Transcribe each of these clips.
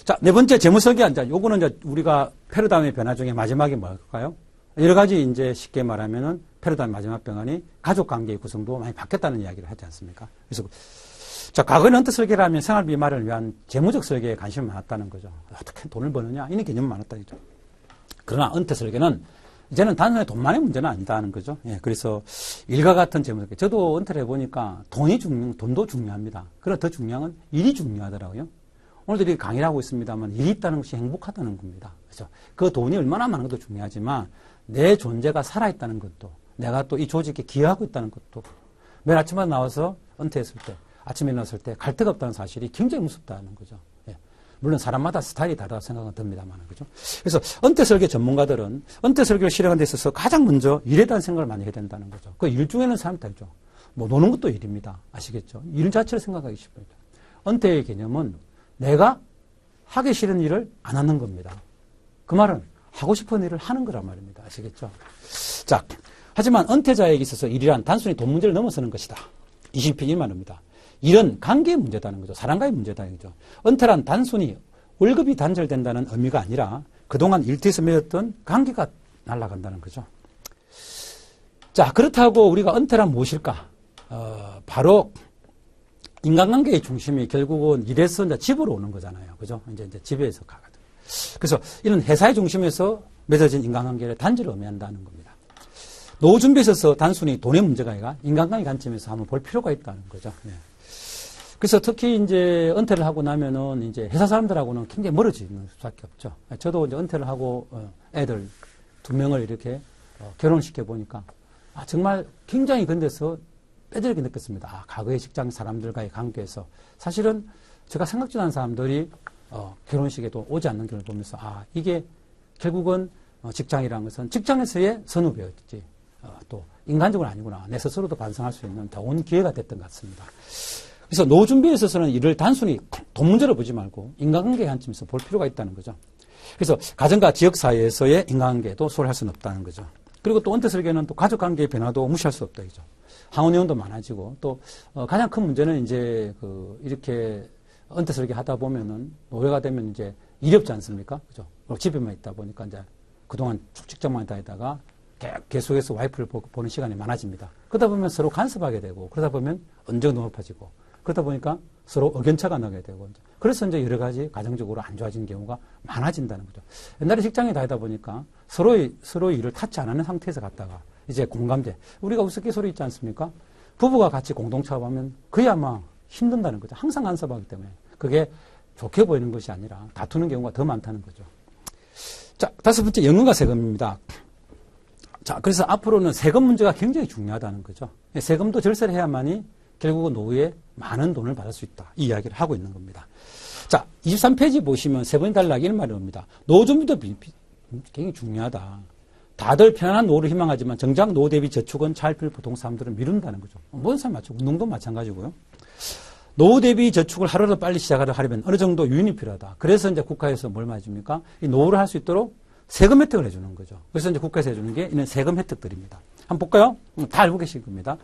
자, 네 번째 재무설계. 자, 요거는 이제 우리가 패러다임의 변화 중에 마지막이 뭘까요? 여러 가지 이제 쉽게 말하면은 패러다임 마지막 변환이 가족 관계의 구성도 많이 바뀌었다는 이야기를 하지 않습니까? 그래서 자, 과거에는 언뜻 설계라면 생활비 마련을 위한 재무적 설계에 관심이 많았다는 거죠. 어떻게 돈을 버느냐? 이런 개념이 많았다, 이죠. 그러나 언뜻 설계는 이제는 단순히 돈만의 문제는 아니다는 거죠. 예, 그래서 일과 같은 재무설계. 저도 은퇴를 해보니까 돈도 중요합니다. 그러나 더 중요한 건 일이 중요하더라고요. 오늘도 이렇게 강의를 하고 있습니다만 일이 있다는 것이 행복하다는 겁니다. 그렇죠? 그 돈이 얼마나 많은 것도 중요하지만 내 존재가 살아있다는 것도 내가 또 이 조직에 기여하고 있다는 것도 매일 아침마다 나와서 은퇴했을 때 아침에 일어났을 때 갈 데가 없다는 사실이 굉장히 무섭다는 거죠. 예. 물론 사람마다 스타일이 다르다고 생각은 듭니다만, 그죠? 그래서 은퇴 설계 전문가들은 은퇴 설계를 실행하는 데 있어서 가장 먼저 일에 대한 생각을 많이 해야 된다는 거죠. 그 일 중에는 사람이 다르죠. 뭐 노는 것도 일입니다. 아시겠죠? 일 자체를 생각하기 쉽습니다. 은퇴의 개념은 내가 하기 싫은 일을 안 하는 겁니다. 그 말은 하고 싶은 일을 하는 거란 말입니다. 아시겠죠? 자, 하지만 은퇴자에게 있어서 일이란 단순히 돈 문제를 넘어서는 것이다. 20편 이 말입니다. 일은 관계의 문제다는 거죠. 사람과의 문제다는 거죠. 은퇴란 단순히 월급이 단절된다는 의미가 아니라 그동안 일터에서 맺었던 관계가 날아간다는 거죠. 자, 그렇다고 우리가 은퇴란 무엇일까? 바로 인간관계의 중심이 결국은 일에서 이제 집으로 오는 거잖아요. 그죠? 이제 집에서 가거든. 그래서 이런 회사의 중심에서 맺어진 인간관계를 단절을 의미한다는 겁니다. 노후 준비에 있어서 단순히 돈의 문제가 아니라 인간관계 관점에서 한번 볼 필요가 있다는 거죠. 예. 그래서 특히 이제 은퇴를 하고 나면은 이제 회사 사람들하고는 굉장히 멀어지는 수밖에 없죠. 저도 이제 은퇴를 하고 애들 2명을 이렇게 결혼시켜 보니까 정말 굉장히 근데서 빼들게 느꼈습니다. 과거의 직장 사람들과의 관계에서 사실은 제가 생각지도 않은 사람들이 결혼식에도 오지 않는 걸 보면서 이게 결국은 직장이라는 것은 직장에서의 선후배였지 또 인간적으로 아니구나. 내 스스로도 반성할 수 있는 좋은 기회가 됐던 것 같습니다. 그래서 노후 준비에 있어서는 이를 단순히 돈 문제로 보지 말고 인간관계의 관점에서 볼 필요가 있다는 거죠. 그래서 가정과 지역사회에서의 인간관계도 소홀할 수는 없다는 거죠. 그리고 또 은퇴 설계는 또 가족관계의 변화도 무시할 수 없다, 이죠. 항원이혼도 많아지고 또 가장 큰 문제는 이제 이렇게 은퇴 설계 하다 보면은 노후가 되면 이제 일이 없지 않습니까? 그죠? 집에만 있다 보니까 이제 그동안 직장만 다니다가 계속해서 와이프를 보는 시간이 많아집니다. 그러다 보면 서로 간섭하게 되고 그러다 보면 언쟁도 높아지고 그러다 보니까 서로 의견차가 나게 되고 그래서 이제 여러 가지 가정적으로 안 좋아지는 경우가 많아진다는 거죠. 옛날에 직장에 다니다 보니까 서로의 일을 타치 안 하는 상태에서 갔다가 이제 공감대. 우리가 우스갯소리 있지 않습니까? 부부가 같이 공동 작업하면 거의 아마 힘든다는 거죠. 항상 간섭하기 때문에. 그게 좋게 보이는 것이 아니라 다투는 경우가 더 많다는 거죠. 자, 5번째 연금과 세금입니다. 자, 그래서 앞으로는 세금 문제가 굉장히 중요하다는 거죠. 세금도 절세를 해야만이 결국은 노후에 많은 돈을 받을 수 있다. 이 이야기를 하고 있는 겁니다. 자, 23페이지 보시면 세 번이 달라기 이런 말이 옵니다. 노후 준비도 굉장히 중요하다. 다들 편안한 노후를 희망하지만 정작 노후 대비 저축은 차일필 보통 사람들은 미룬다는 거죠. 모든 사람 마찬가지고 운동도 마찬가지고요. 노후 대비 저축을 하루라도 빨리 시작하려면 어느 정도 유인이 필요하다. 그래서 이제 국가에서 뭘 해줍니까? 이 노후를 할 수 있도록 세금 혜택을 해주는 거죠. 그래서 이제 국가에서 해주는 게 이런 세금 혜택들입니다. 한번 볼까요? 다 알고 계실 겁니다.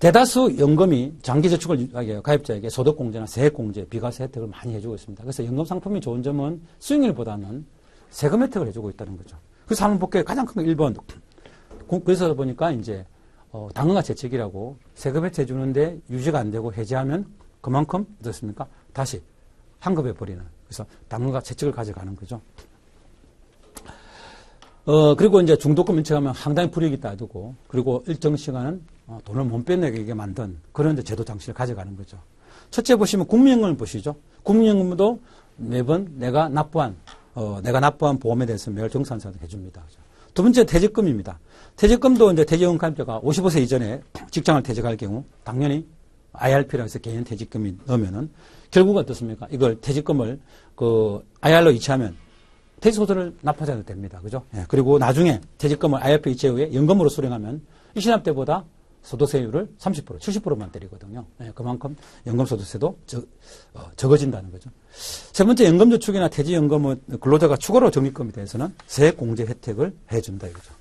대다수 연금이 장기 저축을 가입자에게 소득공제나 세액공제, 비과세 혜택을 많이 해주고 있습니다. 그래서 연금 상품이 좋은 점은 수익률보다는 세금 혜택을 해주고 있다는 거죠. 그래서 한번 볼게요. 가장 큰 거 1번. 그래서 보니까 이제 당근과 재책이라고 세금 혜택 해주는데 유지가 안 되고 해지하면 그만큼 어떻습니까? 다시 환급해 버리는. 그래서 당근과 재책을 가져가는 거죠. 그리고 이제 중도금 인척하면 상당히 불이익이 따르고, 그리고 일정 시간은 돈을 못 빼내게 만든 그런 이제 제도 장치를 가져가는 거죠. 첫째 보시면 국민연금을 보시죠. 국민연금도 매번 내가 납부한 보험에 대해서 매월 정산서를 해줍니다. 두 번째 퇴직금입니다. 퇴직금도 이제 퇴직금 가입자가 55세 이전에 직장을 퇴직할 경우 당연히 IRP라고 해서 개인 퇴직금이 넣으면은 결국은 어떻습니까? 이걸 퇴직금을 IR로 이체하면 퇴직소득을 납하셔도 됩니다. 그죠? 예, 그리고 나중에 퇴직금을 IRP 이체 후에 연금으로 수령하면 일시납 때보다 소득세율을 30%, 70%만 때리거든요. 예, 그만큼 연금소득세도 적어진다는 거죠. 세 번째, 연금저축이나 퇴직연금은 근로자가 추가로 적립금에 대해서는 세액공제 혜택을 해준다 이거죠.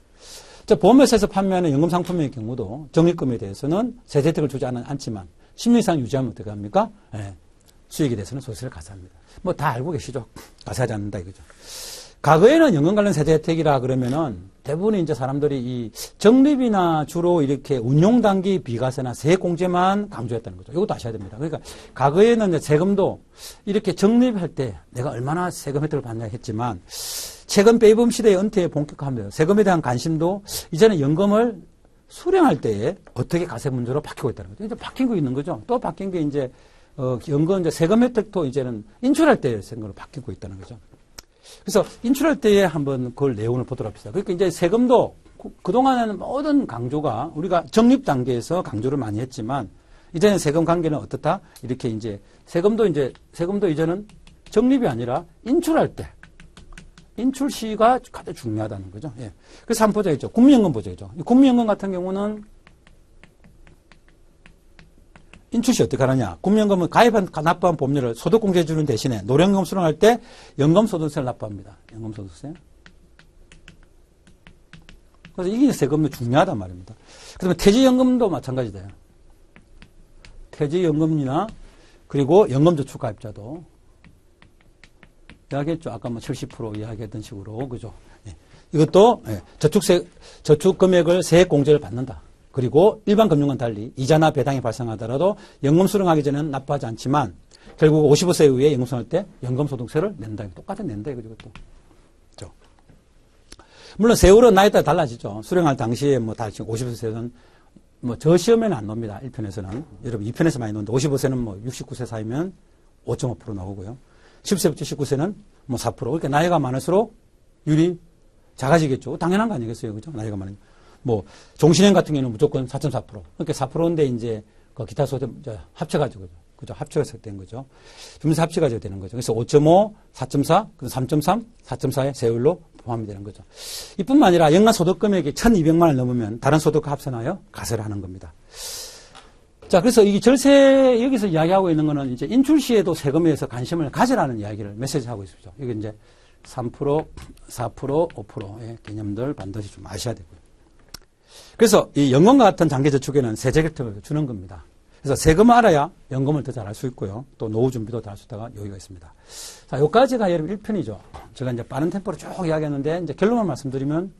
자, 보험회사에서 판매하는 연금상품의 경우도 적립금에 대해서는 세제 혜택을 주지 않지만 10년 이상 유지하면 어떻게 합니까? 예, 수익에 대해서는 소득세를 가세합니다. 뭐 다 알고 계시죠? 가세하지 않는다 이거죠. 과거에는 연금 관련 세제 혜택이라 그러면은 대부분 이제 사람들이 이 적립이나 주로 이렇게 운용 단기 비과세나 세액공제만 강조했다는 거죠. 이것도 아셔야 됩니다. 그러니까 과거에는 이제 세금도 이렇게 적립할 때 내가 얼마나 세금 혜택을 받냐 했지만 최근 페이범 시대의 은퇴에 본격화하면서 세금에 대한 관심도 이제는 연금을 수령할 때에 어떻게 가세 문제로 바뀌고 있다는 거죠. 이제 바뀌고 있는 거죠. 또 바뀐 게 이제 연금 이제 세금 혜택도 이제는 인출할 때의 생각으로 바뀌고 있다는 거죠. 그래서 인출할 때에 한번 그걸 내용을 보도록 합시다. 그러니까 이제 세금도 그동안에는 모든 강조가 우리가 적립 단계에서 강조를 많이 했지만 이제는 세금 관계는 어떻다? 이렇게 이제 세금도 이제는 적립이 아니라 인출할 때 인출 시가 가장 중요하다는 거죠. 예. 그래서 한번 보자겠죠. 국민연금 보자겠죠. 국민연금 같은 경우는 인출시 어떻게 하느냐. 국민연금은 납부한 보험료를 소득공제해 주는 대신에 노령연금 수령할 때 연금소득세를 납부합니다. 연금소득세. 그래서 이게 세금이 중요하단 말입니다. 그다음에 퇴직연금도 마찬가지돼요. 퇴직연금이나 그리고 연금저축가입자도 이야기했죠. 아까 뭐 70% 이야기했던 식으로 그죠. 예. 이것도 저축 금액을 세액 공제를 받는다. 그리고 일반 금융과는 달리 이자나 배당이 발생하더라도 연금 수령하기 전에는 납부하지 않지만 결국 55세 이후에 연금 수령할 때 연금소득세를 낸다. 똑같은 낸다. 이것도. 그렇죠. 물론 세월은 나이에 따라 달라지죠. 수령할 당시에 뭐 다시 55세는 뭐 저 시험에는 안 나옵니다. 1편에서는. 여러분 2편에서 많이 나오는데 55세는 뭐 69세 사이면 5.5% 나오고요. 10세부터 19세는 뭐 4%. 그러니까 나이가 많을수록 율이 작아지겠죠. 당연한 거 아니겠어요. 그죠? 나이가 많으니까. 뭐, 종신형 같은 경우는 무조건 4.4%. 그러니까 4%인데 이제 그 기타 소득 합쳐가지고, 그죠? 합쳐서 된 거죠. 주면서 합쳐가지고 되는 거죠. 그래서 5.5, 4.4, 3.3, 4.4의 세율로 포함이 되는 거죠. 이뿐만 아니라 연간 소득 금액이 1,200만 원을 넘으면 다른 소득과 합산하여 가세를 하는 겁니다. 자, 그래서 이 절세, 여기서 이야기하고 있는 거는 이제 인출 시에도 세금에 대해서 관심을 가지라는 이야기를 메시지하고 있습니다. 이게 이제 3%, 4%, 5%의 개념들 반드시 좀 아셔야 되고요. 그래서 이 연금과 같은 장기저축에는 세제 혜택을 주는 겁니다. 그래서 세금을 알아야 연금을 더 잘할 수 있고요. 또 노후 준비도 더 할 수 있다가 여기가 있습니다. 자, 여기까지가 여러분 1편이죠. 제가 이제 빠른 템포로 쭉 이야기했는데 이제 결론만 말씀드리면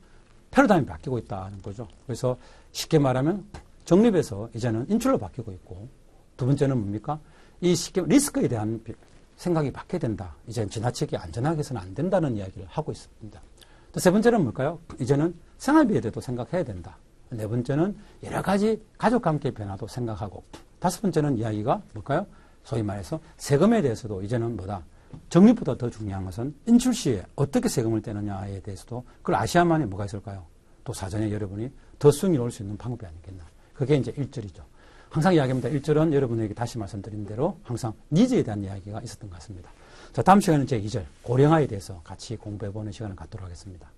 패러다임이 바뀌고 있다는 거죠. 그래서 쉽게 말하면 적립에서 이제는 인출로 바뀌고 있고 두 번째는 뭡니까? 이 리스크에 대한 생각이 바뀌어야 된다. 이제는 지나치게 안전하게 해서는 안 된다는 이야기를 하고 있습니다. 또 세 번째는 뭘까요? 이제는 생활비에 대해서도 생각해야 된다. 네 번째는 여러 가지 가족과 함께 변화도 생각하고 다섯 번째는 이야기가 뭘까요? 소위 말해서 세금에 대해서도 이제는 뭐다? 적립보다 더 중요한 것은 인출 시에 어떻게 세금을 떼느냐에 대해서도 그걸 아셔야만이 뭐가 있을까요? 또 사전에 여러분이 더 수익이 올 수 있는 방법이 아니겠나. 그게 이제 1절이죠. 항상 이야기합니다. 1절은 여러분에게 다시 말씀드린 대로 항상 니즈에 대한 이야기가 있었던 것 같습니다. 자, 다음 시간은 제 2절 고령화에 대해서 같이 공부해보는 시간을 갖도록 하겠습니다.